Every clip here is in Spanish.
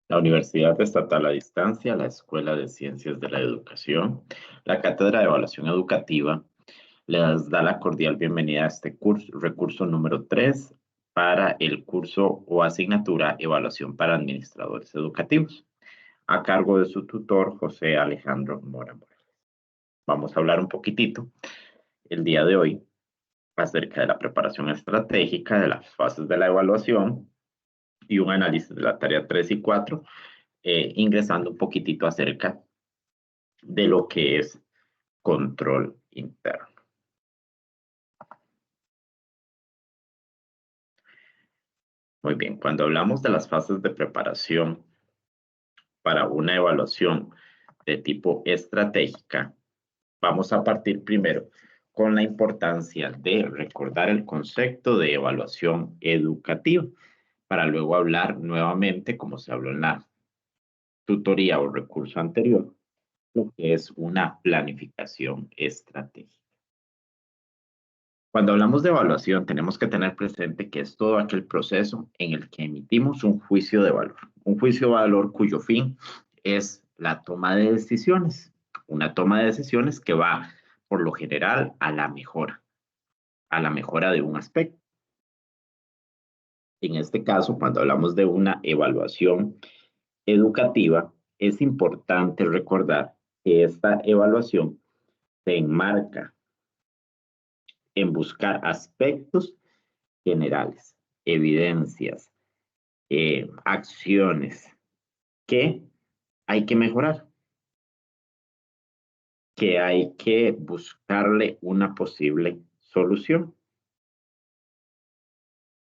La Universidad Estatal a Distancia, la Escuela de Ciencias de la Educación, la Cátedra de Evaluación Educativa, les da la cordial bienvenida a este curso, recurso número 3 para el curso o asignatura Evaluación para Administradores Educativos, a cargo de su tutor José Alejandro Mora Morales. Vamos a hablar un poquitito el día de hoy acerca de la preparación estratégica de las fases de la evaluación y un análisis de la tarea 3 y 4, ingresando un poquitito acerca de lo que es control interno. Muy bien, cuando hablamos de las fases de preparación para una evaluación de tipo estratégica, vamos a partir primero con la importancia de recordar el concepto de evaluación educativa, para luego hablar nuevamente, como se habló en la tutoría o recurso anterior, lo que es una planificación estratégica. Cuando hablamos de evaluación, tenemos que tener presente que es todo aquel proceso en el que emitimos un juicio de valor. Un juicio de valor cuyo fin es la toma de decisiones. Una toma de decisiones que va, por lo general, a la mejora de un aspecto. En este caso, cuando hablamos de una evaluación educativa, es importante recordar que esta evaluación se enmarca en buscar aspectos generales, evidencias, acciones que hay que mejorar, que hay que buscarle una posible solución.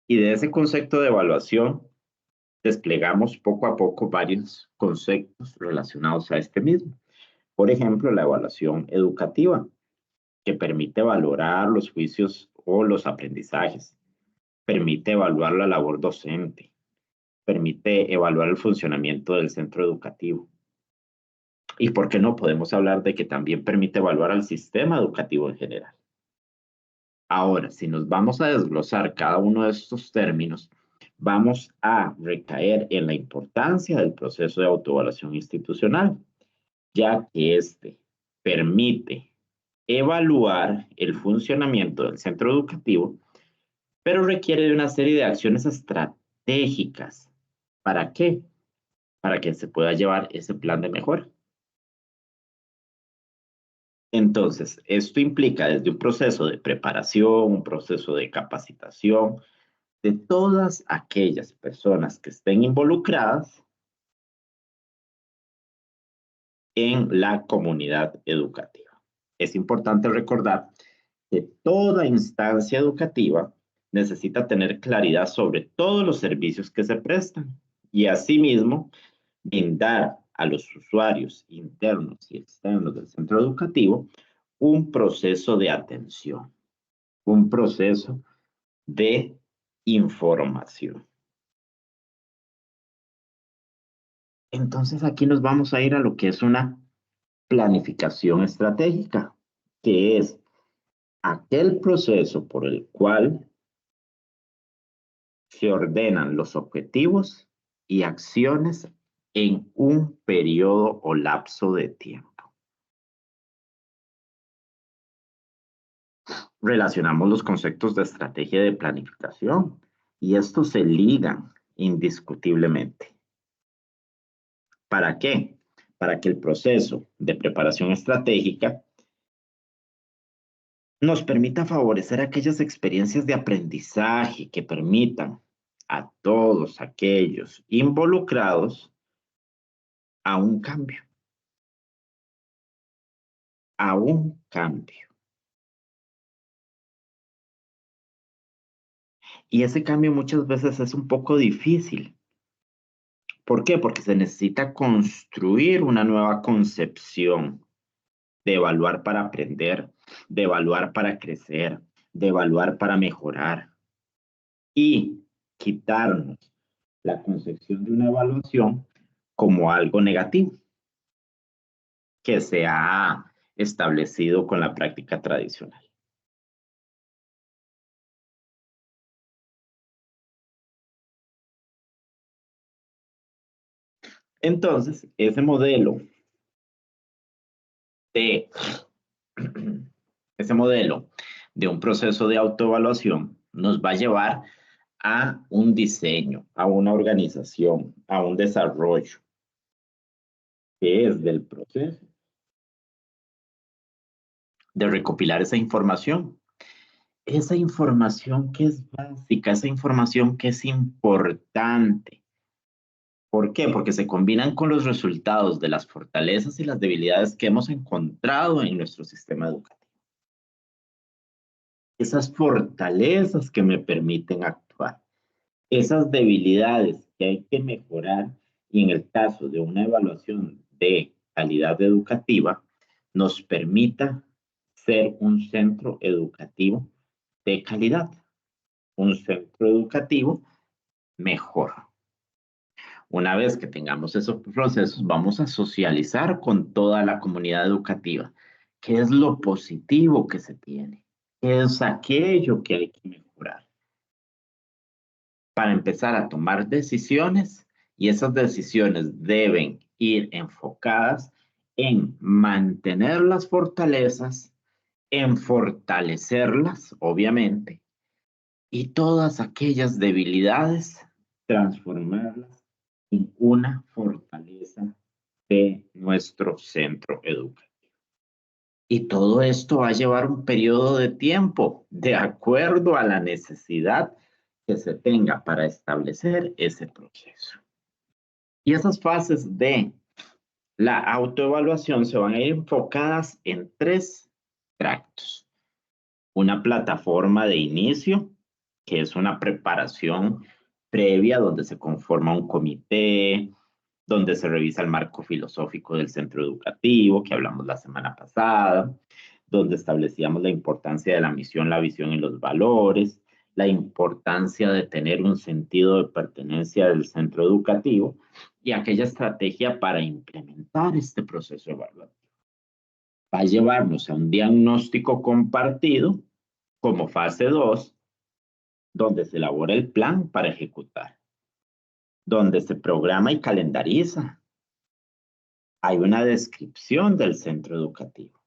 Y de ese concepto de evaluación desplegamos poco a poco varios conceptos relacionados a este mismo. Por ejemplo, la evaluación educativa, que permite valorar los juicios o los aprendizajes, permite evaluar la labor docente, permite evaluar el funcionamiento del centro educativo. ¿Y por qué no podemos hablar de que también permite evaluar al sistema educativo en general? Ahora, si nos vamos a desglosar cada uno de estos términos, vamos a recaer en la importancia del proceso de autoevaluación institucional, ya que este permite evaluar el funcionamiento del centro educativo, pero requiere de una serie de acciones estratégicas. ¿Para qué? Para que se pueda llevar ese plan de mejora. Entonces, esto implica desde un proceso de preparación, un proceso de capacitación de todas aquellas personas que estén involucradas en la comunidad educativa. Es importante recordar que toda instancia educativa necesita tener claridad sobre todos los servicios que se prestan y asimismo brindar a los usuarios internos y externos del centro educativo un proceso de atención, un proceso de información. Entonces aquí nos vamos a ir a lo que es una planificación estratégica, que es aquel proceso por el cual se ordenan los objetivos y acciones en un periodo o lapso de tiempo. Relacionamos los conceptos de estrategia y de planificación y estos se ligan indiscutiblemente. ¿Para qué? Para que el proceso de preparación estratégica nos permita favorecer aquellas experiencias de aprendizaje que permitan a todos aquellos involucrados a un cambio, a un cambio. Y ese cambio muchas veces es un poco difícil. ¿Por qué? Porque se necesita construir una nueva concepción de evaluar para aprender, de evaluar para crecer, de evaluar para mejorar y quitarnos la concepción de una evaluación como algo negativo que se ha establecido con la práctica tradicional. Entonces, de, ese modelo de un proceso de autoevaluación nos va a llevar a un diseño, a una organización, a un desarrollo, que es del proceso de recopilar esa información que es básica, esa información que es importante. ¿Por qué? Porque se combinan con los resultados de las fortalezas y las debilidades que hemos encontrado en nuestro sistema educativo. Esas fortalezas que me permiten actuar, esas debilidades que hay que mejorar, y en el caso de una evaluación de calidad educativa, nos permita ser un centro educativo de calidad, un centro educativo mejor. Una vez que tengamos esos procesos, vamos a socializar con toda la comunidad educativa. ¿Qué es lo positivo que se tiene? ¿Qué es aquello que hay que mejorar? Para empezar a tomar decisiones, y esas decisiones deben ir enfocadas en mantener las fortalezas, en fortalecerlas, obviamente, y todas aquellas debilidades, transformarlas en una fortaleza de nuestro centro educativo. Y todo esto va a llevar un periodo de tiempo de acuerdo a la necesidad que se tenga para establecer ese proceso. Y esas fases de la autoevaluación se van a ir enfocadas en 3 tractos. Una plataforma de inicio, que es una preparación previa donde se conforma un comité, donde se revisa el marco filosófico del centro educativo, que hablamos la semana pasada, donde establecíamos la importancia de la misión, la visión y los valores, la importancia de tener un sentido de pertenencia del centro educativo y aquella estrategia para implementar este proceso evaluativo. Va a llevarnos a un diagnóstico compartido como fase 2, donde se elabora el plan para ejecutar, donde se programa y calendariza. Hay una descripción del centro educativo.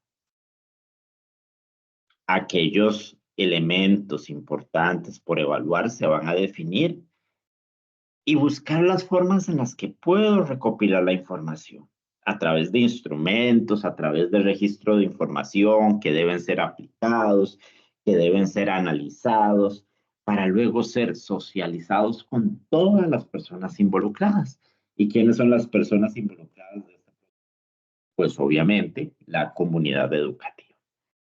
Aquellos elementos importantes por evaluar se van a definir y buscar las formas en las que puedo recopilar la información a través de instrumentos, a través de registro de información que deben ser aplicados, que deben ser analizados, para luego ser socializados con todas las personas involucradas. ¿Y quiénes son las personas involucradas de este proceso? Pues obviamente la comunidad educativa.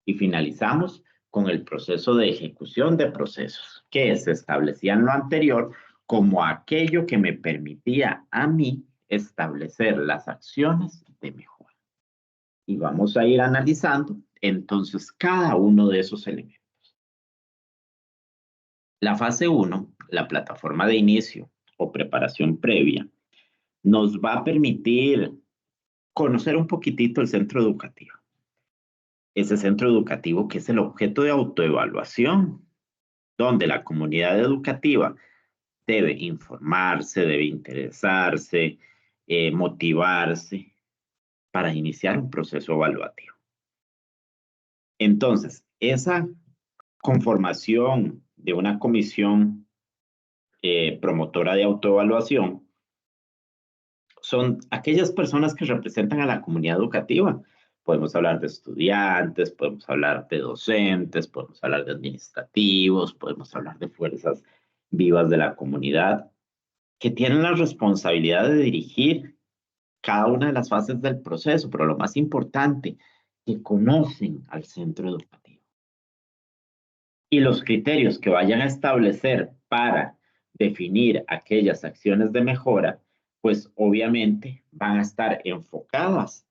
Y finalizamos con el proceso de ejecución de procesos, que se establecía en lo anterior como aquello que me permitía a mí establecer las acciones de mejora. Y vamos a ir analizando entonces cada uno de esos elementos. La fase 1, la plataforma de inicio o preparación previa, nos va a permitir conocer un poquitito el centro educativo. Ese centro educativo que es el objeto de autoevaluación, donde la comunidad educativa debe informarse, debe interesarse, motivarse para iniciar un proceso evaluativo. Entonces, esa conformación de una comisión promotora de autoevaluación son aquellas personas que representan a la comunidad educativa. Podemos hablar de estudiantes, podemos hablar de docentes, podemos hablar de administrativos, podemos hablar de fuerzas vivas de la comunidad, que tienen la responsabilidad de dirigir cada una de las fases del proceso, pero lo más importante, que conocen al centro educativo. Y los criterios que vayan a establecer para definir aquellas acciones de mejora, pues obviamente van a estar enfocadas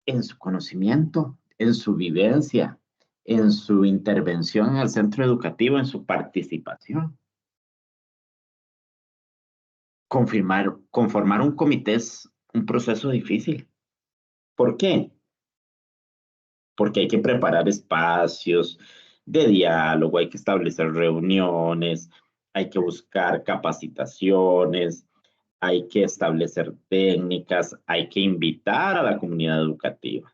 en su conocimiento, en su vivencia, en su intervención en el centro educativo, en su participación. Conformar un comité es un proceso difícil. ¿Por qué? Porque hay que preparar espacios de diálogo, hay que establecer reuniones, hay que buscar capacitaciones, hay que establecer técnicas, hay que invitar a la comunidad educativa,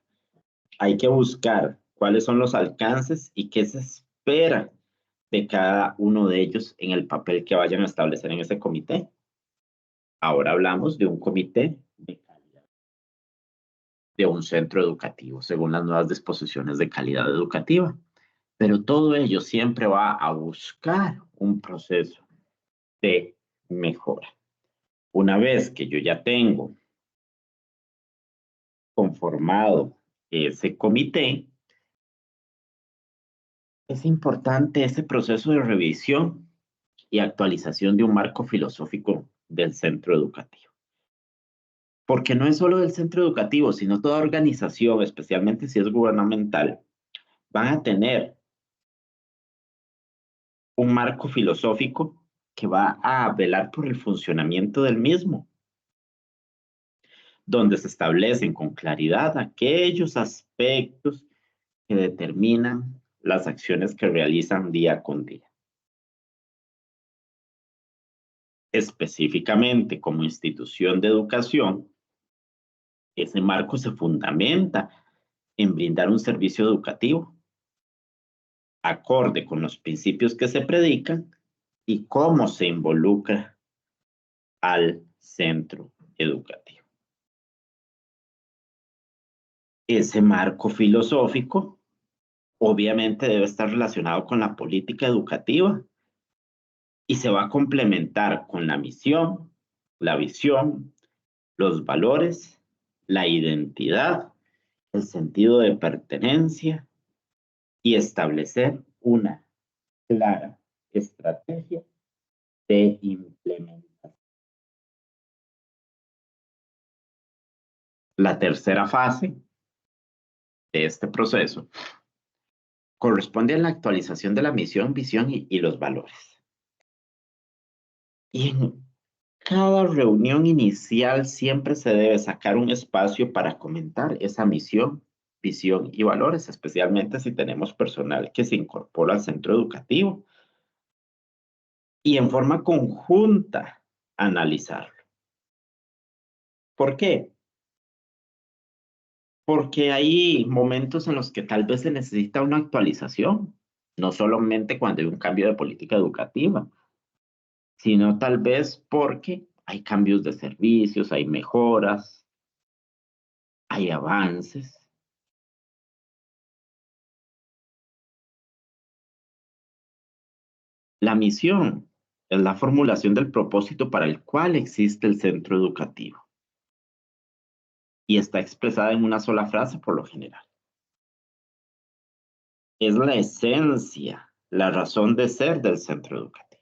hay que buscar cuáles son los alcances y qué se espera de cada uno de ellos en el papel que vayan a establecer en ese comité. Ahora hablamos de un comité de calidad de un centro educativo, según las nuevas disposiciones de calidad educativa. Pero todo ello siempre va a buscar un proceso de mejora. Una vez que yo ya tengo conformado ese comité, es importante ese proceso de revisión y actualización de un marco filosófico del centro educativo. Porque no es solo del centro educativo, sino toda organización, especialmente si es gubernamental, van a tener un marco filosófico que va a velar por el funcionamiento del mismo, donde se establecen con claridad aquellos aspectos que determinan las acciones que realizan día con día. Específicamente como institución de educación, ese marco se fundamenta en brindar un servicio educativo acorde con los principios que se predican y cómo se involucra al centro educativo. Ese marco filosófico obviamente debe estar relacionado con la política educativa y se va a complementar con la misión, la visión, los valores, la identidad, el sentido de pertenencia y establecer una clara estrategia de implementación. La tercera fase de este proceso corresponde a la actualización de la misión, visión y los valores. Y en cada reunión inicial siempre se debe sacar un espacio para comentar esa misión, visión y valores, especialmente si tenemos personal que se incorpora al centro educativo y en forma conjunta analizarlo. ¿Por qué? Porque hay momentos en los que tal vez se necesita una actualización, no solamente cuando hay un cambio de política educativa, sino tal vez porque hay cambios de servicios, hay mejoras, hay avances. La misión es la formulación del propósito para el cual existe el centro educativo y está expresada en una sola frase por lo general. Es la esencia, la razón de ser del centro educativo.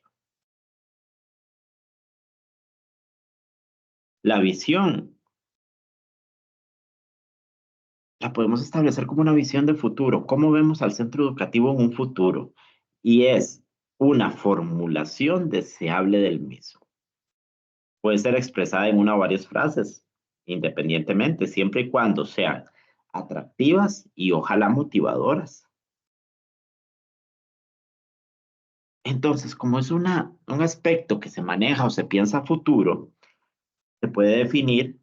La visión la podemos establecer como una visión de futuro. ¿Cómo vemos al centro educativo en un futuro? Y es una formulación deseable del mismo. Puede ser expresada en una o varias frases, independientemente, siempre y cuando sean atractivas y ojalá motivadoras. Entonces, como es un aspecto que se maneja o se piensa a futuro, se puede definir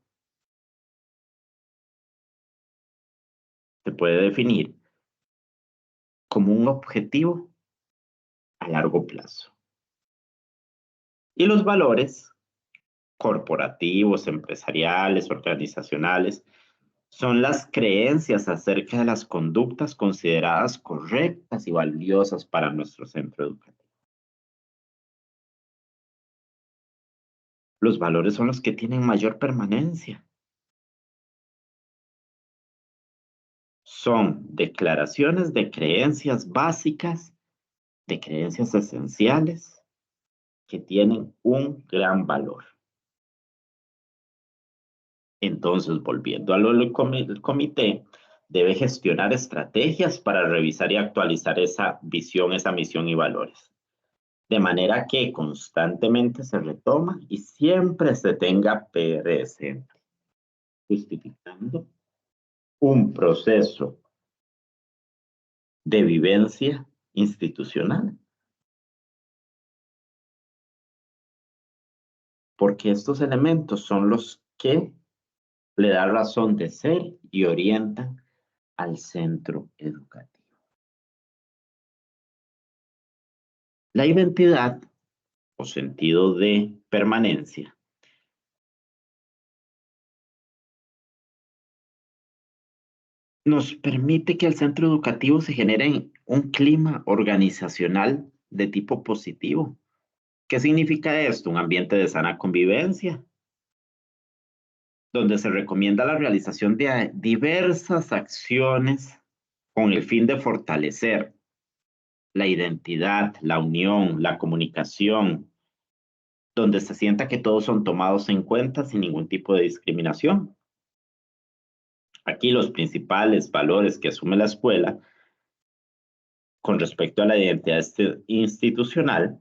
como un objetivo a largo plazo. Y los valores corporativos, empresariales, organizacionales, son las creencias acerca de las conductas consideradas correctas y valiosas para nuestro centro educativo. Los valores son los que tienen mayor permanencia. Son declaraciones de creencias básicas, de creencias esenciales, que tienen un gran valor. Entonces, volviendo a lo del comité, debe gestionar estrategias para revisar y actualizar esa visión, esa misión y valores. De manera que constantemente se retoma y siempre se tenga presente, justificando un proceso de vivencia institucional. porque estos elementos son los que le dan razón de ser y orientan al centro educativo. La identidad o sentido de permanencia nos permite que el centro educativo se genere un clima organizacional de tipo positivo. ¿Qué significa esto? Un ambiente de sana convivencia, donde se recomienda la realización de diversas acciones con el fin de fortalecer la identidad, la unión, la comunicación, donde se sienta que todos son tomados en cuenta sin ningún tipo de discriminación. Aquí los principales valores que asume la escuela con respecto a la identidad institucional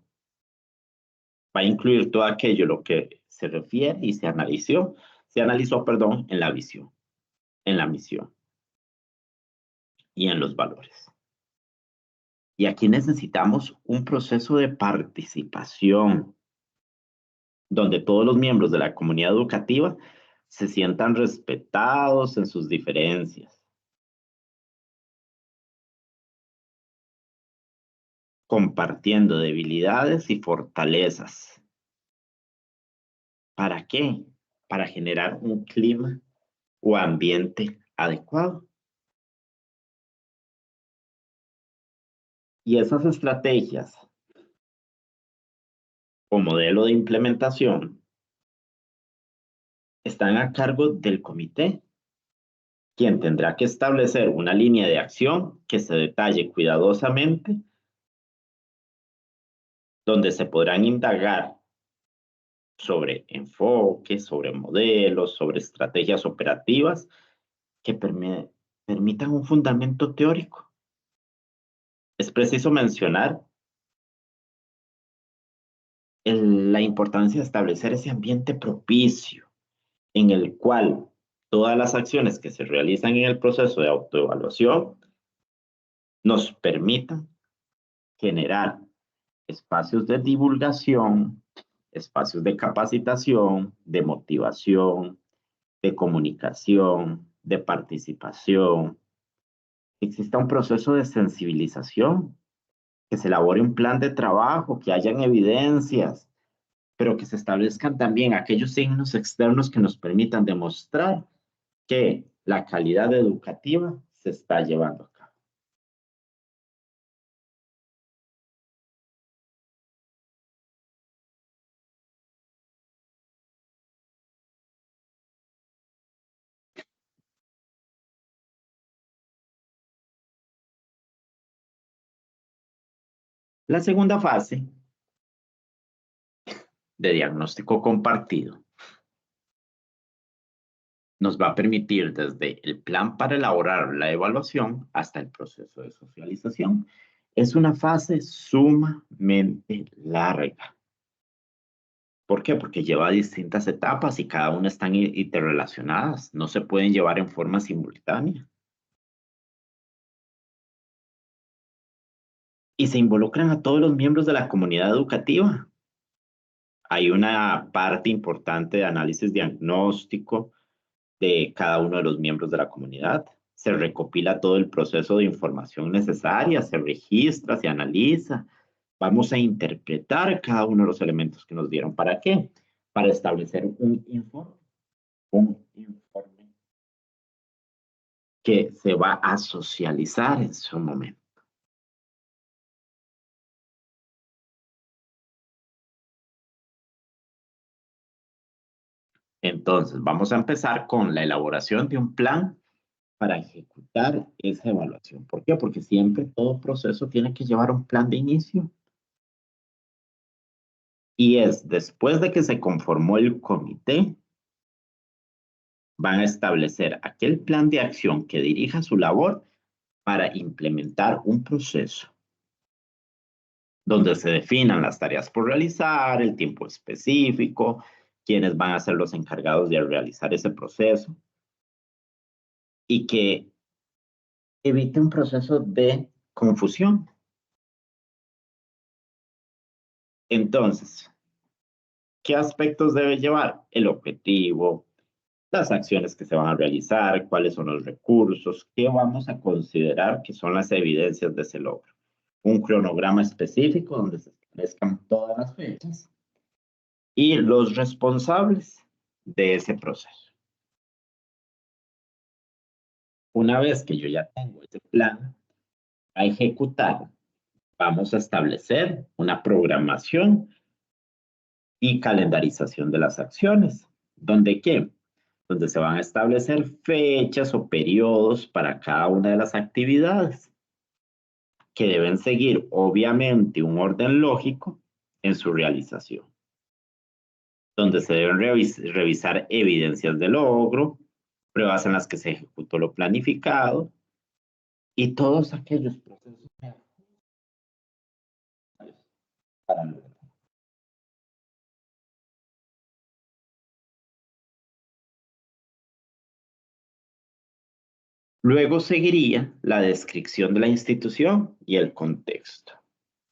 va a incluir todo aquello lo que se refiere y se analizó, perdón, en la visión, en la misión y en los valores. Y aquí necesitamos un proceso de participación donde todos los miembros de la comunidad educativa se sientan respetados en sus diferencias, compartiendo debilidades y fortalezas. ¿Para qué? Para generar un clima o ambiente adecuado. Y esas estrategias o modelo de implementación están a cargo del comité, quien tendrá que establecer una línea de acción que se detalle cuidadosamente, donde se podrán indagar sobre enfoques, sobre modelos, sobre estrategias operativas que permitan un fundamento teórico. Es preciso mencionar la importancia de establecer ese ambiente propicio en el cual todas las acciones que se realizan en el proceso de autoevaluación nos permitan generar espacios de divulgación, espacios de capacitación, de motivación, de comunicación, de participación. Exista un proceso de sensibilización, que se elabore un plan de trabajo, que hayan evidencias, pero que se establezcan también aquellos signos externos que nos permitan demostrar que la calidad educativa se está llevando a cabo. La segunda fase de diagnóstico compartido nos va a permitir desde el plan para elaborar la evaluación hasta el proceso de socialización. Es una fase sumamente larga. ¿Por qué? Porque lleva distintas etapas y cada una están interrelacionadas. No se pueden llevar en forma simultánea. Y se involucran a todos los miembros de la comunidad educativa. Hay una parte importante de análisis diagnóstico de cada uno de los miembros de la comunidad. Se recopila todo el proceso de información necesaria, se registra, se analiza. Vamos a interpretar cada uno de los elementos que nos dieron. ¿Para qué? Para establecer un informe que se va a socializar en su momento. Entonces, vamos a empezar con la elaboración de un plan para ejecutar esa evaluación. ¿Por qué? Porque siempre todo proceso tiene que llevar un plan de inicio. Y es después de que se conformó el comité, van a establecer aquel plan de acción que dirija su labor para implementar un proceso donde se definan las tareas por realizar, el tiempo específico, quiénes van a ser los encargados de realizar ese proceso y que evite un proceso de confusión. Entonces, ¿Qué aspectos debe llevar? El objetivo, las acciones que se van a realizar, cuáles son los recursos, qué vamos a considerar que son las evidencias de ese logro. Un cronograma específico donde se establezcan todas las fechas y los responsables de ese proceso. Una vez que yo ya tengo ese plan a ejecutar, vamos a establecer una programación y calendarización de las acciones. ¿Dónde qué? Donde se van a establecer fechas o periodos para cada una de las actividades que deben seguir, obviamente, un orden lógico en su realización, donde se deben revisar evidencias de logro, pruebas en las que se ejecutó lo planificado y todos aquellos procesos para lograr. Luego seguiría la descripción de la institución y el contexto.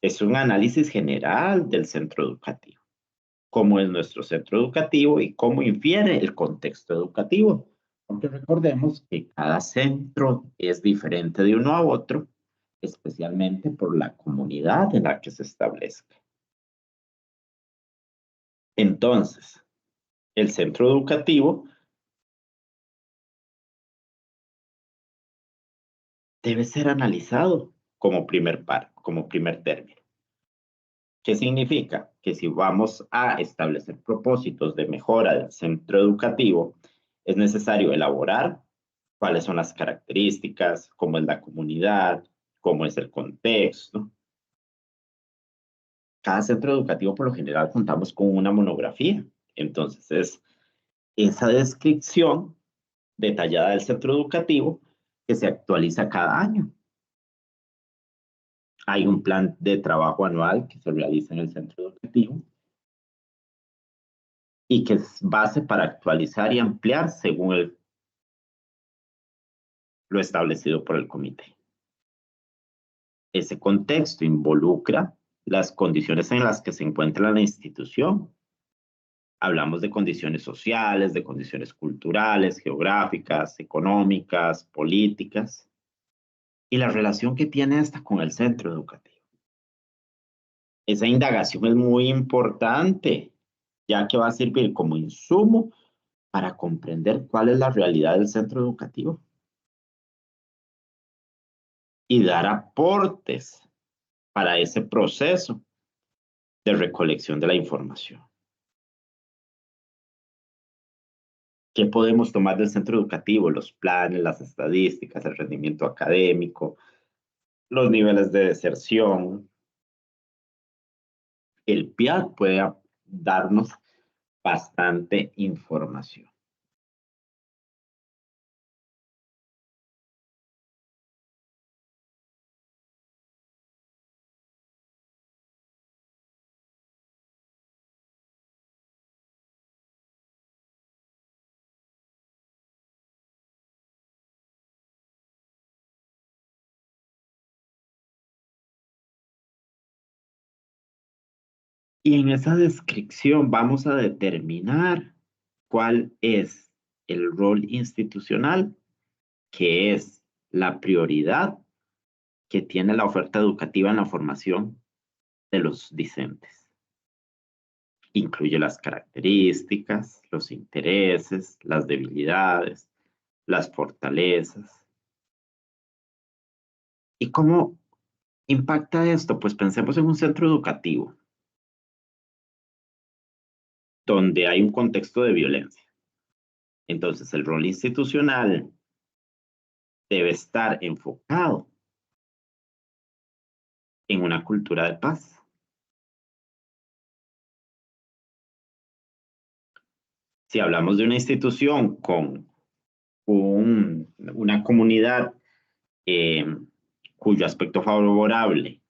Es un análisis general del centro educativo, cómo es nuestro centro educativo y cómo infiere el contexto educativo. Porque recordemos que cada centro es diferente de uno a otro, especialmente por la comunidad en la que se establezca. Entonces, el centro educativo debe ser analizado como primer término. ¿Qué significa? Que si vamos a establecer propósitos de mejora del centro educativo, es necesario elaborar cuáles son las características, cómo es la comunidad, cómo es el contexto. Cada centro educativo, por lo general, contamos con una monografía. Entonces, es esa descripción detallada del centro educativo que se actualiza cada año. Hay un plan de trabajo anual que se realiza en el centro educativo y que es base para actualizar y ampliar según lo establecido por el comité. Ese contexto involucra las condiciones en las que se encuentra la institución. Hablamos de condiciones sociales, de condiciones culturales, geográficas, económicas, políticas, y la relación que tiene esta con el centro educativo. Esa indagación es muy importante, ya que va a servir como insumo para comprender cuál es la realidad del centro educativo y dar aportes para ese proceso de recolección de la información. ¿Qué podemos tomar del centro educativo? Los planes, las estadísticas, el rendimiento académico, los niveles de deserción. El PIAD puede darnos bastante información. Y en esa descripción vamos a determinar cuál es el rol institucional, que es la prioridad que tiene la oferta educativa en la formación de los discentes. Incluye las características, los intereses, las debilidades, las fortalezas. ¿Y cómo impacta esto? Pues pensemos en un centro educativo donde hay un contexto de violencia. Entonces, el rol institucional debe estar enfocado en una cultura de paz. Si hablamos de una institución con una comunidad eh, cuyo aspecto favorable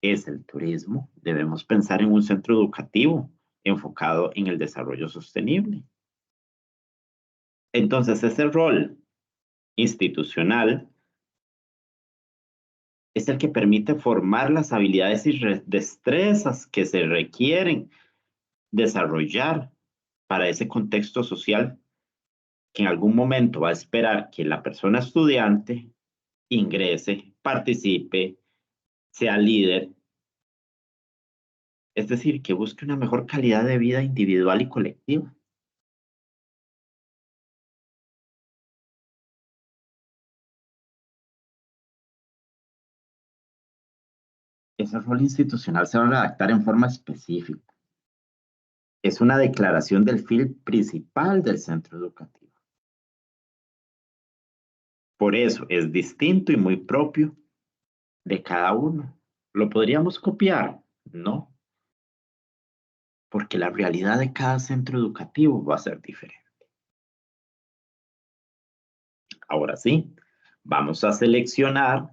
es el turismo, debemos pensar en un centro educativo enfocado en el desarrollo sostenible. Entonces, ese rol institucional es el que permite formar las habilidades y destrezas que se requieren desarrollar para ese contexto social que en algún momento va a esperar que la persona estudiante ingrese, participe, sea líder, es decir, que busque una mejor calidad de vida individual y colectiva. Ese rol institucional se va a redactar en forma específica. Es una declaración del fin principal del centro educativo. Por eso es distinto y muy propio de cada uno. ¿Lo podríamos copiar? No, porque la realidad de cada centro educativo va a ser diferente. Ahora sí, vamos a seleccionar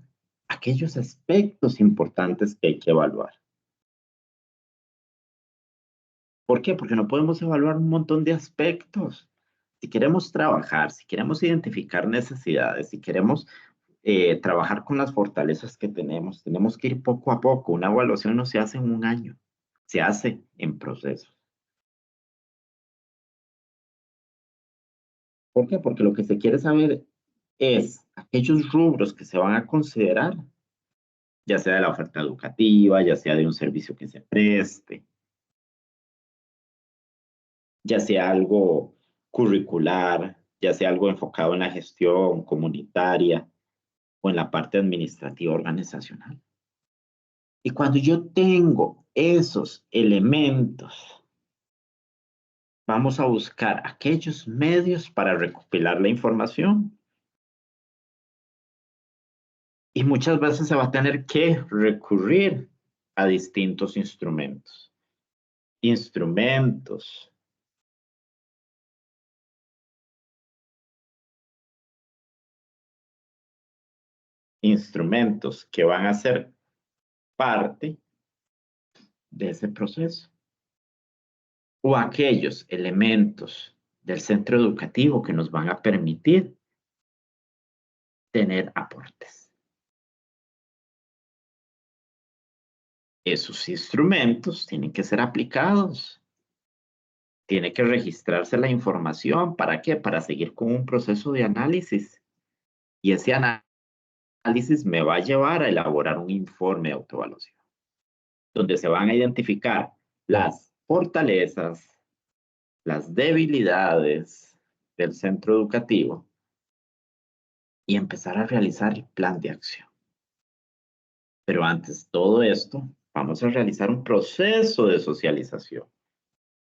aquellos aspectos importantes que hay que evaluar. ¿Por qué? Porque no podemos evaluar un montón de aspectos. Si queremos trabajar, si queremos identificar necesidades, si queremos trabajar con las fortalezas que tenemos que ir poco a poco. Una evaluación no se hace en un año, se hace en procesos. ¿Por qué? Porque lo que se quiere saber es aquellos rubros que se van a considerar, ya sea de la oferta educativa, ya sea de un servicio que se preste, ya sea algo curricular, ya sea algo enfocado en la gestión comunitaria o en la parte administrativa organizacional. Y cuando yo tengo esos elementos, vamos a buscar aquellos medios para recopilar la información. Y muchas veces se va a tener que recurrir a distintos instrumentos. Instrumentos. Instrumentos que van a ser parte de ese proceso. O aquellos elementos del centro educativo que nos van a permitir tener aportes. Esos instrumentos tienen que ser aplicados. Tiene que registrarse la información. ¿Para qué? Para seguir con un proceso de análisis. Y ese análisis me va a llevar a elaborar un informe de autoevaluación, donde se van a identificar las fortalezas, las debilidades del centro educativo y empezar a realizar el plan de acción. Pero antes de todo esto, vamos a realizar un proceso de socialización.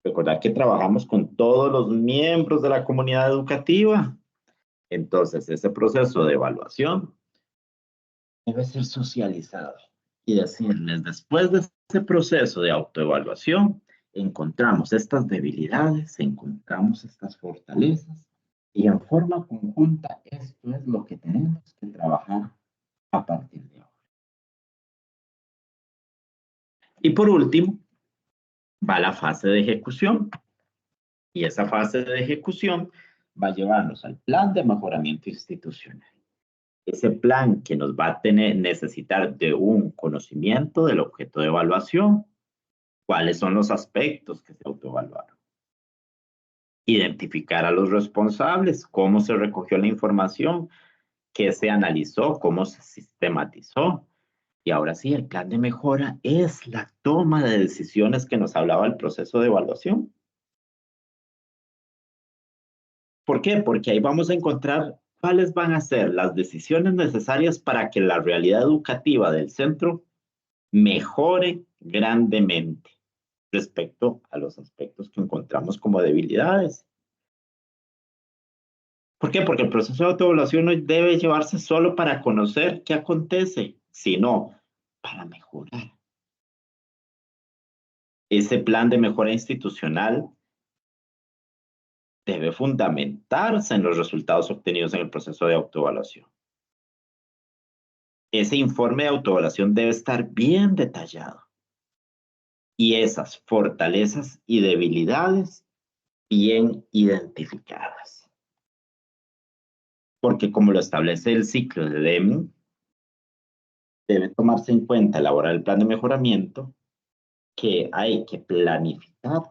Recordar que trabajamos con todos los miembros de la comunidad educativa. Entonces, ese proceso de evaluación debe ser socializado y decirles, después de ese proceso de autoevaluación, encontramos estas debilidades, encontramos estas fortalezas y en forma conjunta esto es lo que tenemos que trabajar a partir de ahora. Y por último, va la fase de ejecución. Y esa fase de ejecución va a llevarnos al plan de mejoramiento institucional. Ese plan que nos va a necesitar de un conocimiento del objeto de evaluación, cuáles son los aspectos que se autoevaluaron, identificar a los responsables, cómo se recogió la información, qué se analizó, cómo se sistematizó. Y ahora sí, el plan de mejora es la toma de decisiones que nos hablaba el proceso de evaluación. ¿Por qué? Porque ahí vamos a encontrar cuáles van a ser las decisiones necesarias para que la realidad educativa del centro mejore grandemente respecto a los aspectos que encontramos como debilidades. ¿Por qué? Porque el proceso de autoevaluación no debe llevarse solo para conocer qué acontece, sino para mejorar. Ese plan de mejora institucional debe fundamentarse en los resultados obtenidos en el proceso de autoevaluación. Ese informe de autoevaluación debe estar bien detallado y esas fortalezas y debilidades bien identificadas. Porque como lo establece el ciclo de Deming, debe tomarse en cuenta elaborar el plan de mejoramiento, que hay que planificar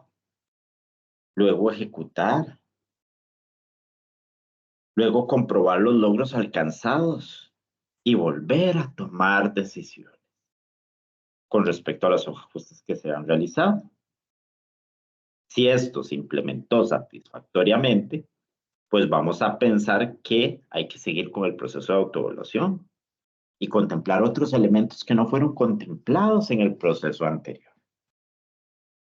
luego ejecutar, luego comprobar los logros alcanzados y volver a tomar decisiones con respecto a los ajustes que se han realizado. Si esto se implementó satisfactoriamente, pues vamos a pensar que hay que seguir con el proceso de autoevaluación y contemplar otros elementos que no fueron contemplados en el proceso anterior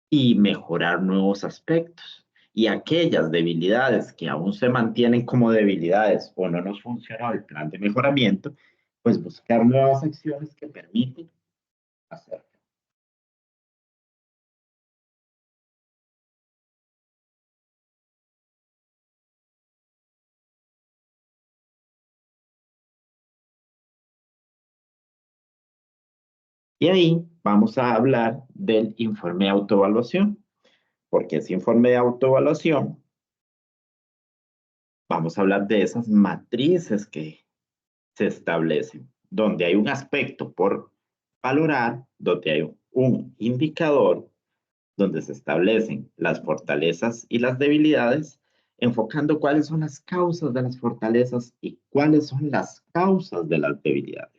y mejorar nuevos aspectos. Y aquellas debilidades que aún se mantienen como debilidades o no nos funcionó el plan de mejoramiento, pues buscar nuevas acciones que permiten hacerlo. Y ahí vamos a hablar del informe de autoevaluación, porque ese informe de autoevaluación, vamos a hablar de esas matrices que se establecen, donde hay un aspecto por valorar, donde hay un indicador, donde se establecen las fortalezas y las debilidades, enfocando cuáles son las causas de las fortalezas y cuáles son las causas de las debilidades.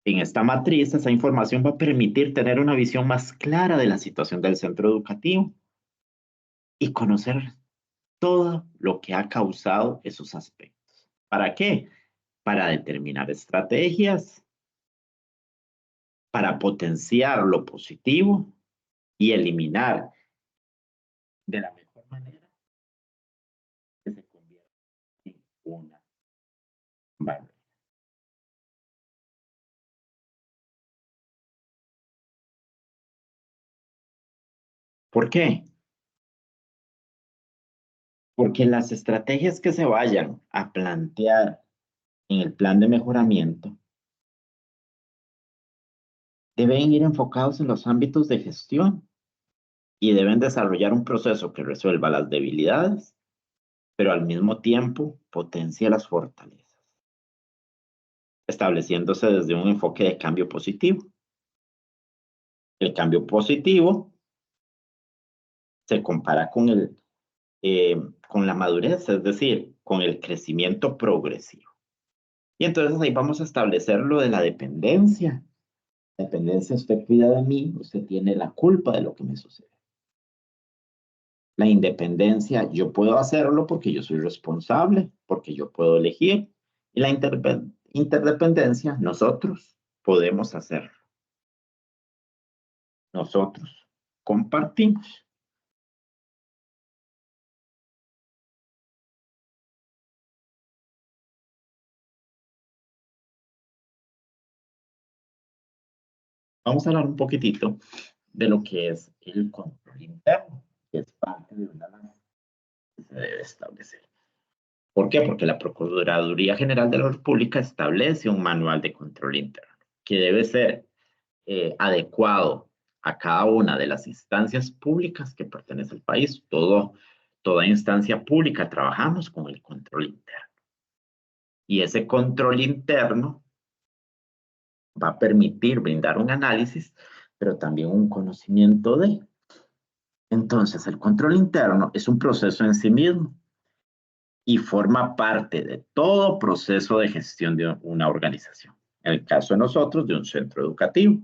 En esta matriz, esa información va a permitir tener una visión más clara de la situación del centro educativo y conocer todo lo que ha causado esos aspectos. ¿Para qué? Para determinar estrategias, para potenciar lo positivo y eliminar de la mejor manera que se convierta en una barrera. ¿Por qué? Porque las estrategias que se vayan a plantear en el plan de mejoramiento deben ir enfocados en los ámbitos de gestión y deben desarrollar un proceso que resuelva las debilidades, pero al mismo tiempo potencie las fortalezas, estableciéndose desde un enfoque de cambio positivo. El cambio positivo se compara con la madurez, es decir, con el crecimiento progresivo. Y entonces ahí vamos a establecer lo de la dependencia. Dependencia, usted cuida de mí, usted tiene la culpa de lo que me sucede. La independencia, yo puedo hacerlo porque yo soy responsable, porque yo puedo elegir. Y la interdependencia, nosotros podemos hacerlo. Nosotros compartimos. Vamos a hablar un poquitito de lo que es el control interno, que es parte de una ley que se debe establecer. ¿Por qué? Porque la Procuraduría General de la República establece un manual de control interno que debe ser adecuado a cada una de las instancias públicas que pertenece al país. Toda instancia pública trabajamos con el control interno. Y ese control interno va a permitir brindar un análisis, pero también un conocimiento de. Entonces, el control interno es un proceso en sí mismo y forma parte de todo proceso de gestión de una organización. En el caso de nosotros, de un centro educativo,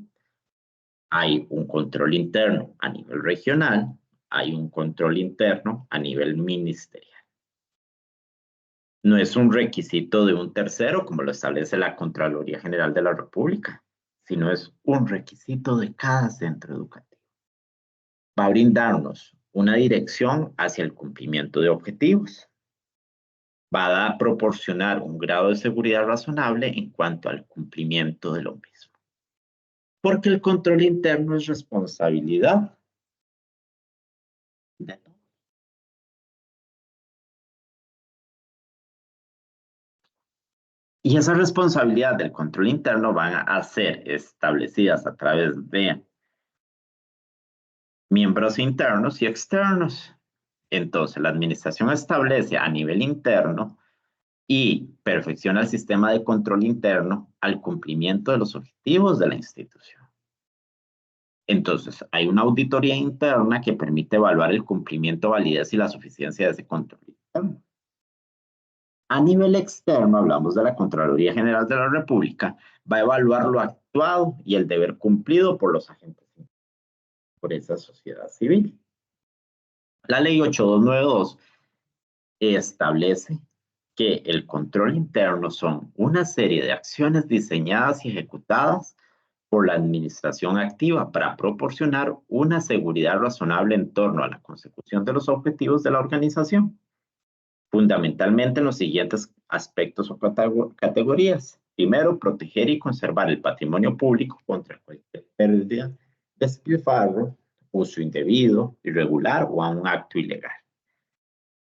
hay un control interno a nivel regional, hay un control interno a nivel ministerial. No es un requisito de un tercero, como lo establece la Contraloría General de la República, sino es un requisito de cada centro educativo. Va a brindarnos una dirección hacia el cumplimiento de objetivos. Va a proporcionar un grado de seguridad razonable en cuanto al cumplimiento de lo mismo. Porque el control interno es responsabilidad de todos. Y esa responsabilidad del control interno van a ser establecidas a través de miembros internos y externos. Entonces, la administración establece a nivel interno y perfecciona el sistema de control interno al cumplimiento de los objetivos de la institución. Entonces, hay una auditoría interna que permite evaluar el cumplimiento, validez y la suficiencia de ese control interno. A nivel externo, hablamos de la Contraloría General de la República, va a evaluar lo actuado y el deber cumplido por los agentes, por esa sociedad civil. La ley 8292 establece que el control interno son una serie de acciones diseñadas y ejecutadas por la administración activa para proporcionar una seguridad razonable en torno a la consecución de los objetivos de la organización, fundamentalmente en los siguientes aspectos o categorías. Primero, proteger y conservar el patrimonio público contra cualquier pérdida, despilfarro, uso indebido, irregular o a un acto ilegal.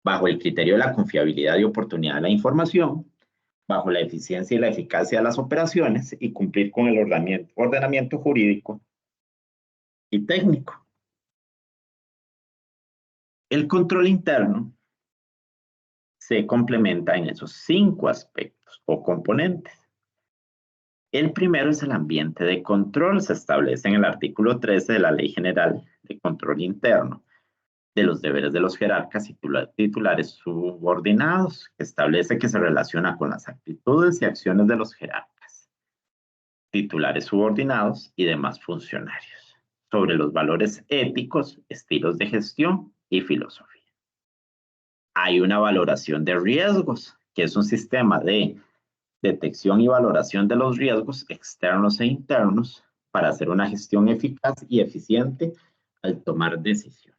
Bajo el criterio de la confiabilidad y oportunidad de la información, bajo la eficiencia y la eficacia de las operaciones y cumplir con el ordenamiento jurídico y técnico. El control interno se complementa en esos 5 aspectos o componentes. El primero es el ambiente de control. Se establece en el artículo 13 de la Ley General de Control Interno de los deberes de los jerarcas y titulares subordinados, que establece que se relaciona con las actitudes y acciones de los jerarcas, titulares subordinados y demás funcionarios, sobre los valores éticos, estilos de gestión y filosofía. Hay una valoración de riesgos, que es un sistema de detección y valoración de los riesgos externos e internos para hacer una gestión eficaz y eficiente al tomar decisiones.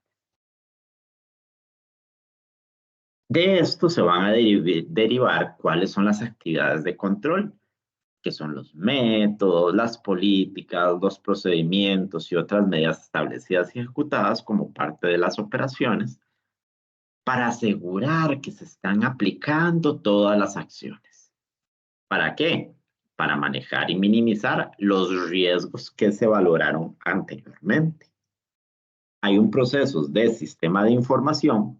De esto se van a derivar cuáles son las actividades de control, que son los métodos, las políticas, los procedimientos y otras medidas establecidas y ejecutadas como parte de las operaciones para asegurar que se están aplicando todas las acciones. ¿Para qué? Para manejar y minimizar los riesgos que se valoraron anteriormente. Hay un proceso de sistema de información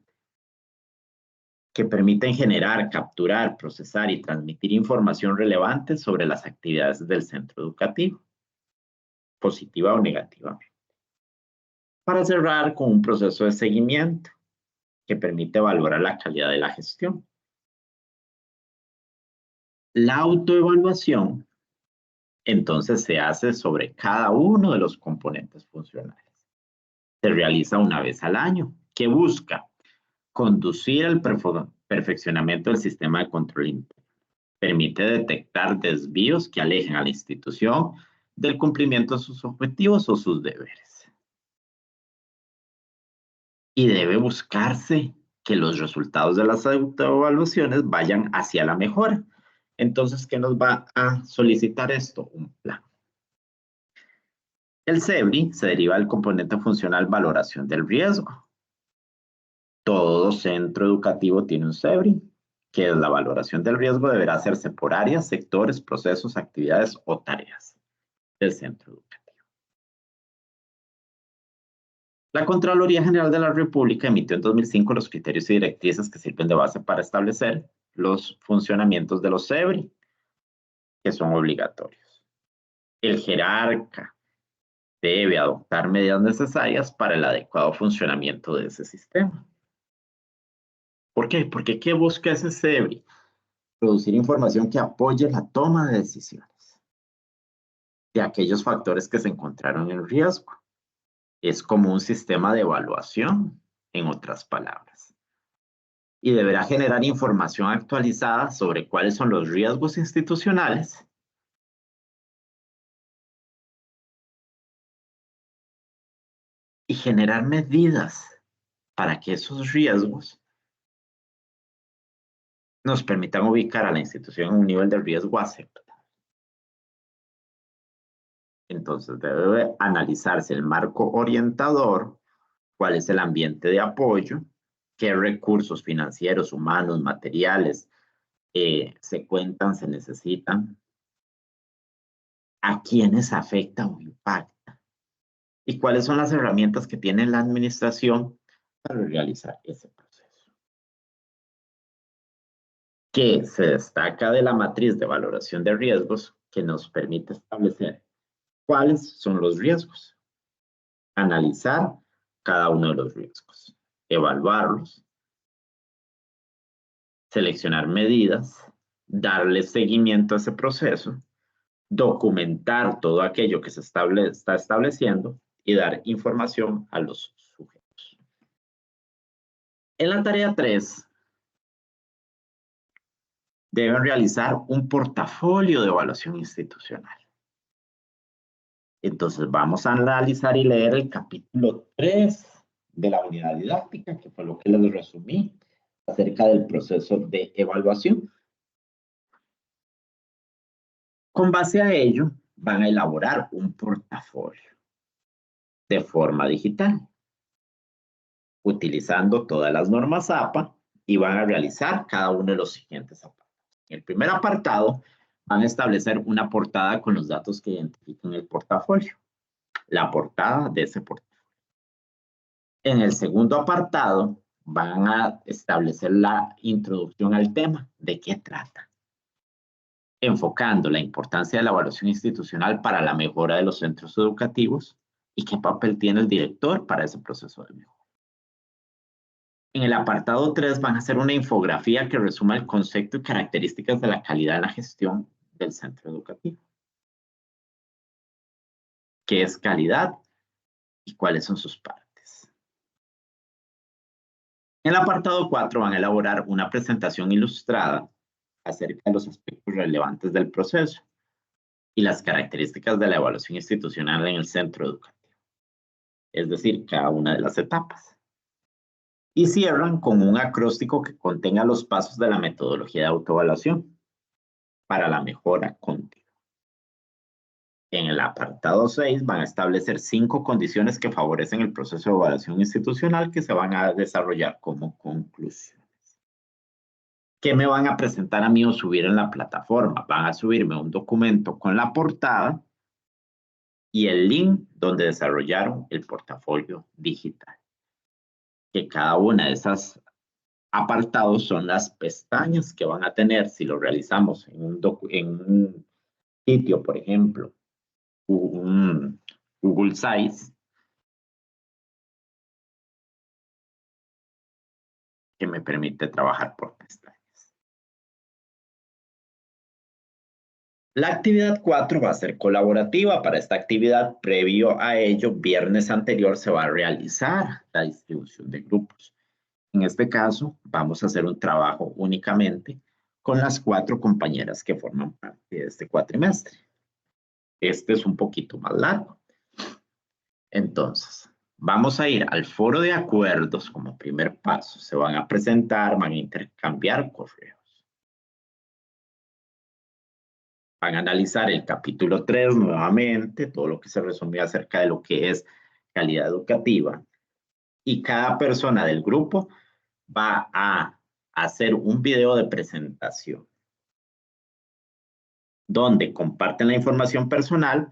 que permiten generar, capturar, procesar y transmitir información relevante sobre las actividades del centro educativo, positiva o negativamente. Para cerrar con un proceso de seguimiento que permite valorar la calidad de la gestión. La autoevaluación entonces se hace sobre cada uno de los componentes funcionales. Se realiza una vez al año, que busca conducir el perfeccionamiento del sistema de control interno. Permite detectar desvíos que alejen a la institución del cumplimiento de sus objetivos o sus deberes. Y debe buscarse que los resultados de las autoevaluaciones vayan hacia la mejora. Entonces, ¿qué nos va a solicitar esto? Un plan. El CEBRI se deriva del componente funcional valoración del riesgo. Todo centro educativo tiene un CEBRI, que es la valoración del riesgo deberá hacerse por áreas, sectores, procesos, actividades o tareas del centro educativo. La Contraloría General de la República emitió en 2005 los criterios y directrices que sirven de base para establecer los funcionamientos de los CEBRI, que son obligatorios. El jerarca debe adoptar medidas necesarias para el adecuado funcionamiento de ese sistema. ¿Por qué? Porque ¿qué busca ese CEBRI? Producir información que apoye la toma de decisiones de aquellos factores que se encontraron en riesgo. Es como un sistema de evaluación, en otras palabras. Y deberá generar información actualizada sobre cuáles son los riesgos institucionales y generar medidas para que esos riesgos nos permitan ubicar a la institución en un nivel de riesgo aceptable. Entonces debe analizarse el marco orientador, cuál es el ambiente de apoyo, qué recursos financieros, humanos, materiales se cuentan, se necesitan, a quiénes afecta o impacta y cuáles son las herramientas que tiene la administración para realizar ese proceso. Que se destaca de la matriz de valoración de riesgos que nos permite establecer cuáles son los riesgos, analizar cada uno de los riesgos, evaluarlos, seleccionar medidas, darle seguimiento a ese proceso, documentar todo aquello que se está estableciendo y dar información a los sujetos. En la tarea 3, deben realizar un portafolio de evaluación institucional. Entonces vamos a analizar y leer el capítulo 3 de la unidad didáctica, que fue lo que les resumí acerca del proceso de evaluación. Con base a ello, van a elaborar un portafolio de forma digital, utilizando todas las normas APA, y van a realizar cada uno de los siguientes apartados. En el primer apartado, van a establecer una portada con los datos que identifican el portafolio, la portada de ese portafolio. En el segundo apartado, van a establecer la introducción al tema, de qué trata, enfocando la importancia de la evaluación institucional para la mejora de los centros educativos y qué papel tiene el director para ese proceso de mejora. En el apartado 3 van a hacer una infografía que resuma el concepto y características de la calidad en la gestión del centro educativo. ¿Qué es calidad y cuáles son sus partes? En el apartado 4 van a elaborar una presentación ilustrada acerca de los aspectos relevantes del proceso y las características de la evaluación institucional en el centro educativo, es decir, cada una de las etapas. Y cierran con un acróstico que contenga los pasos de la metodología de autoevaluación para la mejora continua. En el apartado 6 van a establecer 5 condiciones que favorecen el proceso de evaluación institucional que se van a desarrollar como conclusiones. ¿Qué me van a presentar a mí o subir en la plataforma? Van a subirme un documento con la portada y el link donde desarrollaron el portafolio digital. Que cada una de esas apartados son las pestañas que van a tener si lo realizamos en un sitio, por ejemplo, un Google Sites, que me permite trabajar por pestañas. La actividad 4 va a ser colaborativa. Para esta actividad, previo a ello, viernes anterior se va a realizar la distribución de grupos. En este caso, vamos a hacer un trabajo únicamente con las 4 compañeras que forman parte de este cuatrimestre. Este es un poquito más largo. Entonces, vamos a ir al foro de acuerdos como primer paso. Se van a presentar, van a intercambiar correos. Van a analizar el capítulo 3 nuevamente, todo lo que se resumió acerca de lo que es calidad educativa. Y cada persona del grupo va a hacer un video de presentación donde comparten la información personal,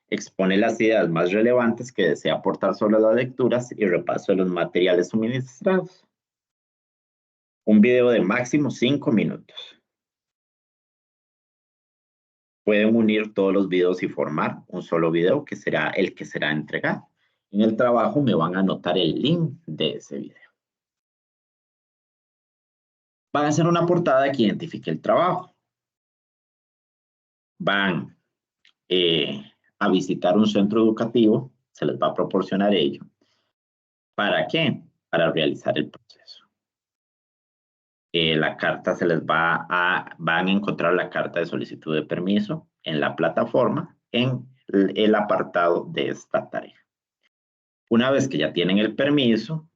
expone las ideas más relevantes que desea aportar sobre las lecturas y repaso de los materiales suministrados. Un video de máximo 5 minutos. Pueden unir todos los videos y formar un solo video que será el que será entregado. En el trabajo me van a anotar el link de ese video. Van a hacer una portada que identifique el trabajo. Van a visitar un centro educativo, se les va a proporcionar ello. ¿Para qué? Para realizar el proceso. La carta van a encontrar la carta de solicitud de permiso en la plataforma en el apartado de esta tarea. Una vez que ya tienen el permiso,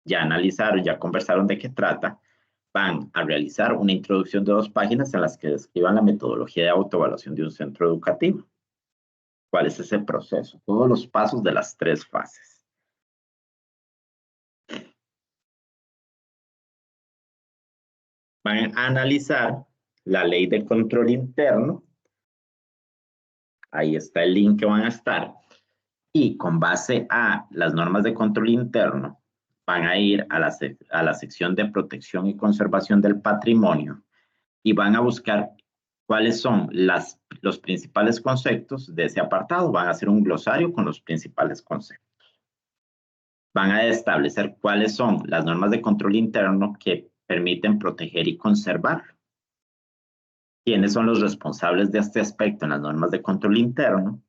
ya analizaron, ya conversaron de qué trata, van a realizar una introducción de 2 páginas en las que describan la metodología de autoevaluación de un centro educativo. ¿Cuál es ese proceso? Todos los pasos de las 3 fases. Van a analizar la ley de control interno. Ahí está el link que van a estar. Y con base a las normas de control interno, van a ir a la sección de protección y conservación del patrimonio y van a buscar ¿Cuáles son los principales conceptos de ese apartado? Van a hacer un glosario con los principales conceptos. Van a establecer cuáles son las normas de control interno que permiten proteger y conservar. ¿Quiénes son los responsables de este aspecto en las normas de control interno?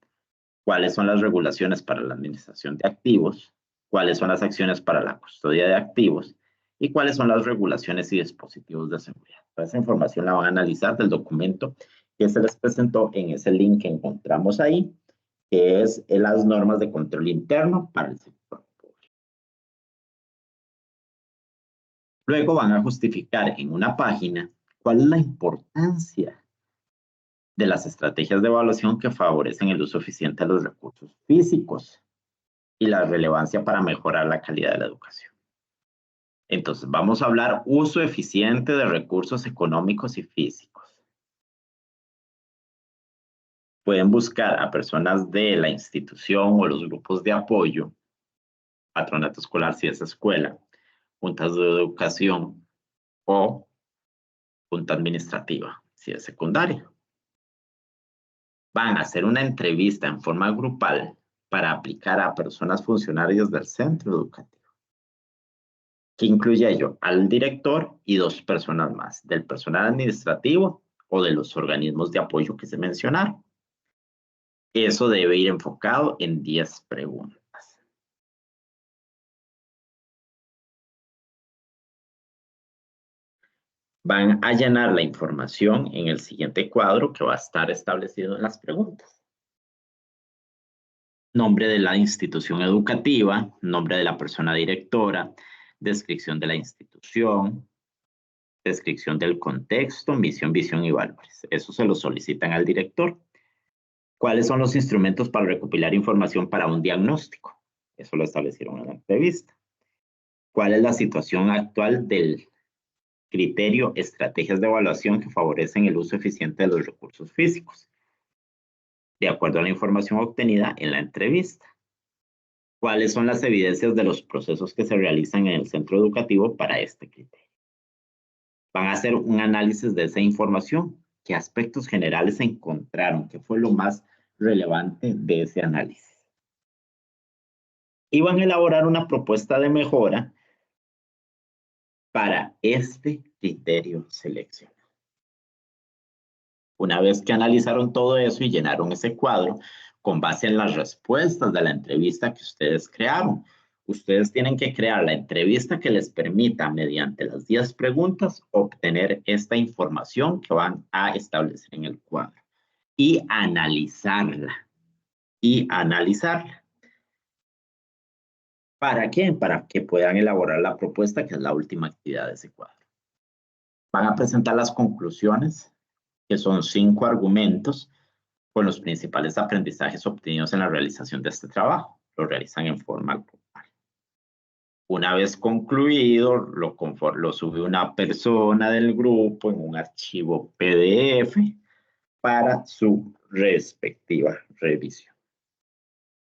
¿Cuáles son las regulaciones para la administración de activos? ¿Cuáles son las acciones para la custodia de activos? ¿Y cuáles son las regulaciones y dispositivos de seguridad? Toda esa información la van a analizar del documento que se les presentó en ese link que encontramos ahí, que es las normas de control interno para el sector público. Luego van a justificar en una página cuál es la importancia de las estrategias de evaluación que favorecen el uso eficiente de los recursos físicos y la relevancia para mejorar la calidad de la educación. Entonces, vamos a hablar uso eficiente de recursos económicos y físicos. Pueden buscar a personas de la institución o los grupos de apoyo, patronato escolar si es escuela, juntas de educación o junta administrativa si es secundaria. Van a hacer una entrevista en forma grupal para aplicar a personas funcionarias del centro educativo, que incluye ello al director y 2 personas más, del personal administrativo o de los organismos de apoyo que se mencionaron. Eso debe ir enfocado en 10 preguntas. Van a llenar la información en el siguiente cuadro que va a estar establecido en las preguntas. Nombre de la institución educativa, nombre de la persona directora, descripción de la institución, descripción del contexto, misión, visión y valores. Eso se lo solicitan al director. ¿Cuáles son los instrumentos para recopilar información para un diagnóstico? Eso lo establecieron en la entrevista. ¿Cuál es la situación actual del criterio, estrategias de evaluación que favorecen el uso eficiente de los recursos físicos? De acuerdo a la información obtenida en la entrevista. ¿Cuáles son las evidencias de los procesos que se realizan en el centro educativo para este criterio? Van a hacer un análisis de esa información. ¿Qué aspectos generales se encontraron? ¿Qué fue lo más relevante de ese análisis? Y van a elaborar una propuesta de mejora para este criterio seleccionado. Una vez que analizaron todo eso y llenaron ese cuadro, con base en las respuestas de la entrevista que ustedes crearon, ustedes tienen que crear la entrevista que les permita, mediante las 10 preguntas, obtener esta información que van a establecer en el cuadro y analizarla. ¿Para qué? Para que puedan elaborar la propuesta, que es la última actividad de ese cuadro. Van a presentar las conclusiones, que son 5 argumentos con los principales aprendizajes obtenidos en la realización de este trabajo. Lo realizan en forma grupal. Una vez concluido, lo sube una persona del grupo en un archivo PDF para su respectiva revisión.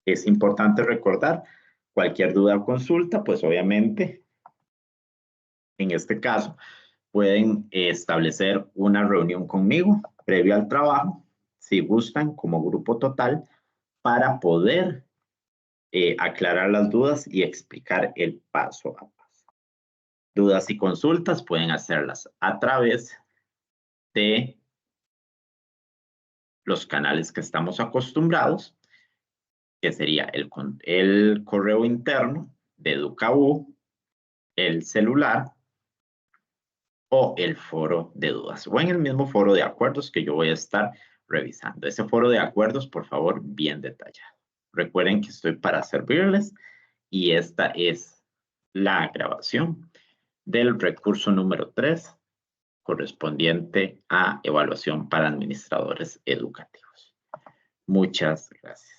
Es importante recordar, cualquier duda o consulta, pues obviamente, en este caso, pueden establecer una reunión conmigo previo al trabajo, si gustan, como grupo total, para poder aclarar las dudas y explicar el paso a paso. Dudas y consultas pueden hacerlas a través de los canales que estamos acostumbrados, que sería el correo interno de EducaU, el celular o el foro de dudas, o en el mismo foro de acuerdos que yo voy a estar revisando. Ese foro de acuerdos, por favor, bien detallado. Recuerden que estoy para servirles y esta es la grabación del recurso número 3 correspondiente a evaluación para administradores educativos. Muchas gracias.